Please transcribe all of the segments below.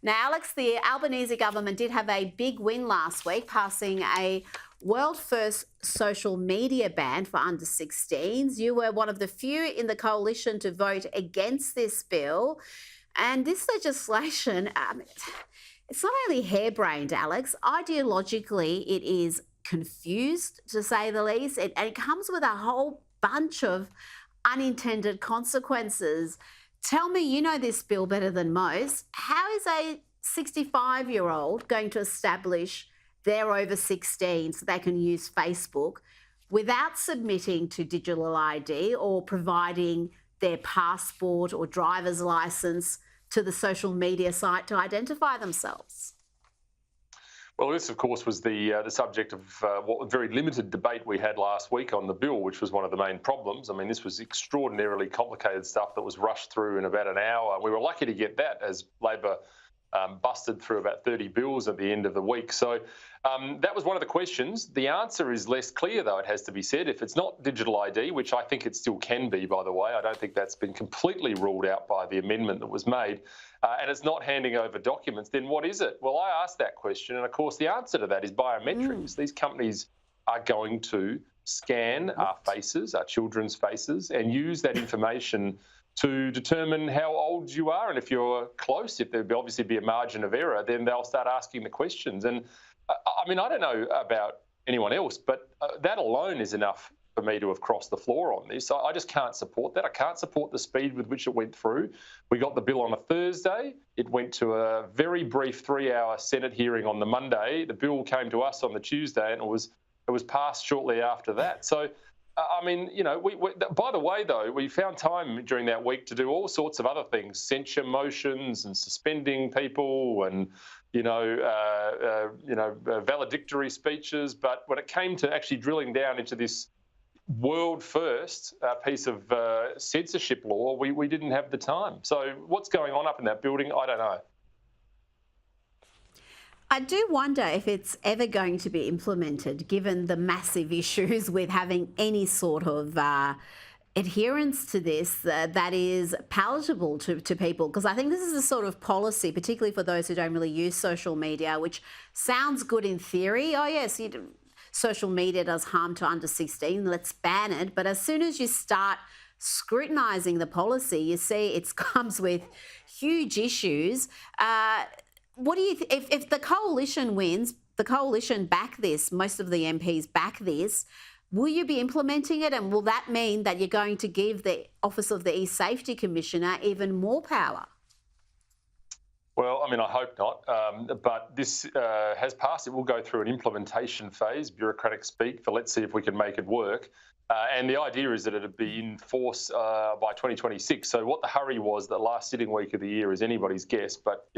Now, Alex, the Albanese government did have a big win last week, passing a world first social media ban for under 16s. You were one of the few in the coalition to vote against this bill. And this legislation, it's not only harebrained, Alex. Ideologically, it is confused, to say the least. And it comes with a whole bunch of unintended consequences. Tell me, you know this bill better than most. How is a 65-year-old going to establish they're over 16 so they can use Facebook without submitting to digital ID or providing their passport or driver's license to the social media site to identify themselves? Well, this, of course, was the subject of what very limited debate we had last week on the bill, which was one of the main problems. I mean, this was extraordinarily complicated stuff that was rushed through in about an hour. We were lucky to get that, as Labor busted through about 30 bills at the end of the week. So that was one of the questions. The answer is less clear, though, it has to be said. If it's not digital ID, which I think it still can be, by the way, I don't think that's been completely ruled out by the amendment that was made, and it's not handing over documents, then what is it? Well, I asked that question, and of course the answer to that is biometrics. These companies are going to scan our faces, our children's faces, and use that information to determine how old you are. And if you're close, if there'd obviously be a margin of error, then they'll start asking the questions. And I mean, I don't know about anyone else, but that alone is enough for me to have crossed the floor on this. I just can't support that. I can't support the speed with which it went through. We got the bill on a Thursday. It went to a very brief 3-hour Senate hearing on the Monday. The bill came to us on the Tuesday, and it was passed shortly after that. So, I mean, you know, by the way, though, we found time during that week to do all sorts of other things, censure motions and suspending people and, valedictory speeches. But when it came to actually drilling down into this world first piece of censorship law, we didn't have the time. So what's going on up in that building, I don't know. I do wonder if it's ever going to be implemented, given the massive issues with having any sort of adherence to this that is palatable to people. Because I think this is a sort of policy, particularly for those who don't really use social media, which sounds good in theory. Oh, yes, social media does harm to under 16, let's ban it. But as soon as you start scrutinising the policy, you see it comes with huge issues. What do you if the coalition wins, the coalition back this, most of the MPs back this, will you be implementing it, and will that mean that you're going to give the Office of the E-Safety Commissioner even more power? Well, I mean, I hope not, but this has passed. It will go through an implementation phase, bureaucratic speak, for let's see if we can make it work. And the idea is that it'd be in force by 2026. So what the hurry was that last sitting week of the year is anybody's guess. But,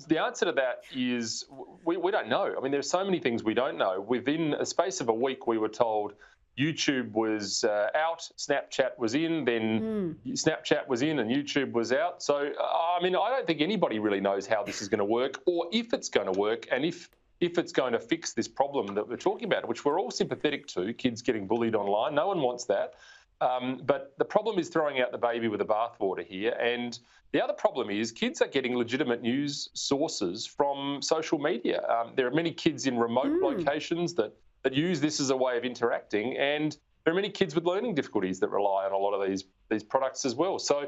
the answer to that is we don't know. I mean, there's so many things we don't know. Within a space of a week, we were told YouTube was out, Snapchat was in, then Snapchat was in and YouTube was out. So, I mean, I don't think anybody really knows how this is going to work or if it's going to work and if it's going to fix this problem that we're talking about, which we're all sympathetic to, kids getting bullied online. No one wants that. But the problem is throwing out the baby with the bathwater here. And the other problem is kids are getting legitimate news sources from social media. There are many kids in remote locations that use this as a way of interacting. And there are many kids with learning difficulties that rely on a lot of these products as well. So,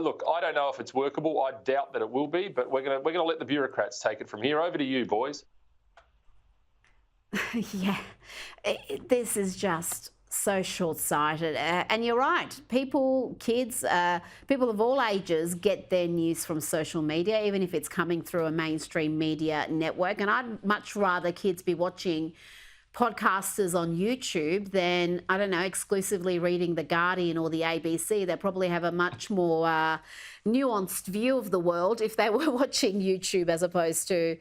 look, I don't know if it's workable. I doubt that it will be, but we're gonna let the bureaucrats take it from here. Over to you, boys. Yeah, this is just so short-sighted. And you're right. Kids, people of all ages get their news from social media, even if it's coming through a mainstream media network. And I'd much rather kids be watching podcasters on YouTube than, I don't know, exclusively reading The Guardian or the ABC. They probably have a much more nuanced view of the world if they were watching YouTube as opposed to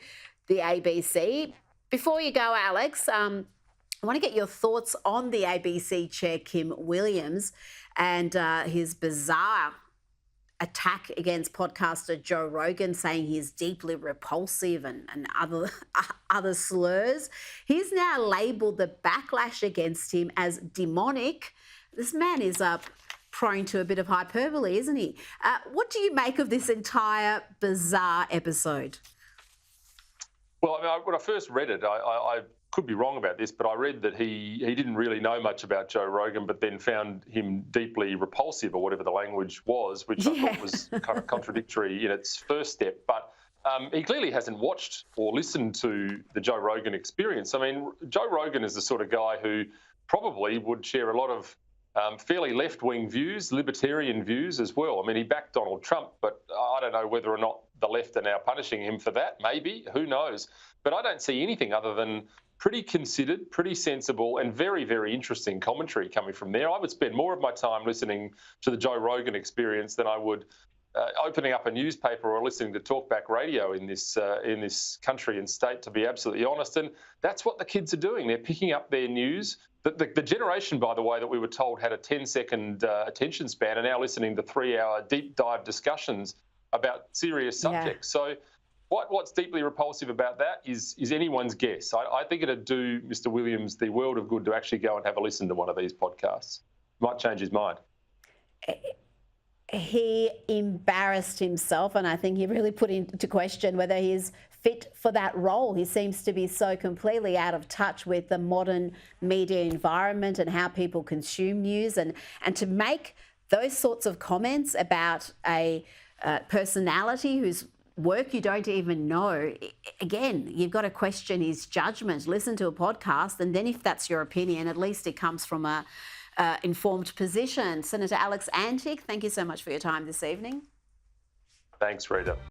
the ABC. Before you go, Alex, I want to get your thoughts on the ABC chair, Kim Williams, and his bizarre attack against podcaster Joe Rogan, saying he's deeply repulsive and other slurs. He's now labelled the backlash against him as demonic. This man is prone to a bit of hyperbole, isn't he? What do you make of this entire bizarre episode? Well, I mean, when I first read it, I could be wrong about this, but I read that he didn't really know much about Joe Rogan, but then found him deeply repulsive, or whatever the language was, which I thought was kind of contradictory in its first step. But he clearly hasn't watched or listened to the Joe Rogan experience. I mean, Joe Rogan is the sort of guy who probably would share a lot of fairly left-wing views, libertarian views as well. I mean, he backed Donald Trump, but I don't know whether or not the left are now punishing him for that. Maybe, who knows? But I don't see anything other than pretty considered, pretty sensible, and very, very interesting commentary coming from there. I would spend more of my time listening to the Joe Rogan experience than I would opening up a newspaper or listening to talkback radio in this country and state, to be absolutely honest. And that's what the kids are doing. They're picking up their news. The generation, by the way, that we were told had a 10-second attention span are now listening to 3-hour deep dive discussions about serious subjects. So what's deeply repulsive about that is anyone's guess. I think it'd do Mr. Williams the world of good to actually go and have a listen to one of these podcasts. Might change his mind. He embarrassed himself, and I think he really put into question whether he's fit for that role. He seems to be so completely out of touch with the modern media environment and how people consume news, and to make those sorts of comments about a personality whose work you don't even know. Again, you've got to question his judgment. Listen to a podcast, and then if that's your opinion, at least it comes from a informed position. Senator Alex Antic, thank you so much for your time this evening. Thanks, Rita.